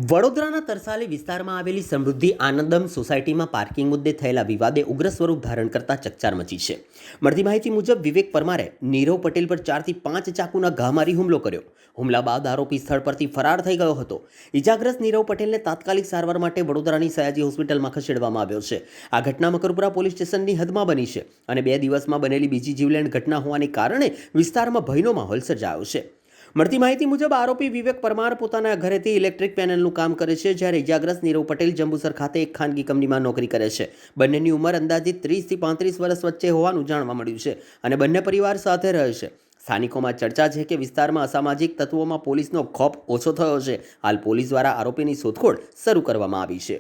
વડોદરાના તરસાલી વિસ્તારમાં આવેલી સમૃદ્ધિ આનંદમ સોસાયટીમાં પાર્કિંગ મુદ્દે થયેલા વિવાદે ઉગ્ર સ્વરૂપ ધારણ કરતા ચકચાર મચી છે. મળતી માહિતી મુજબ વિવેક પરમારે નીરવ પટેલ પર 4 થી 5 ચાકુના ઘા મારી હુમલો કર્યો. હુમલા બાદ આરોપી સ્થળ પરથી ફરાર થઈ ગયો હતો. ઇજાગ્રસ્ત નીરવ પટેલને તાત્કાલિક સારવાર માટે વડોદરાની સયાજી હોસ્પિટલમાં ખસેડવામાં આવ્યો છે. આ ઘટના મકરપુરા પોલીસ સ્ટેશનની હદમાં બની છે અને 2 દિવસમાં બનેલી બીજી જીવલેણ ઘટના હોવાને કારણે વિસ્તારમાં ભયનો માહોલ સર્જાયો છે. મળતી માહિતી મુજબ આરોપી વિવેક પરમાર પોતાના ઘરેથી ઇલેક્ટ્રિક પેનલનું કામ કરે છે, જ્યારે ઇજાગ્રસ્ત નીરવ પટેલ જંબુસર ખાતે એક ખાનગી કંપનીમાં નોકરી કરે છે. બંનેની ઉંમર અંદાજિત 30 થી 35 વર્ષ વચ્ચે હોવાનું જાણવા મળ્યું છે અને બંને પરિવાર સાથે રહે છે. સ્થાનિકોમાં ચર્ચા છે કે વિસ્તારમાં અસામાજિક તત્વોમાં પોલીસનો ખોફ ઓછો થયો છે. હાલ પોલીસ દ્વારા આરોપીની શોધખોળ શરૂ કરવામાં આવી છે.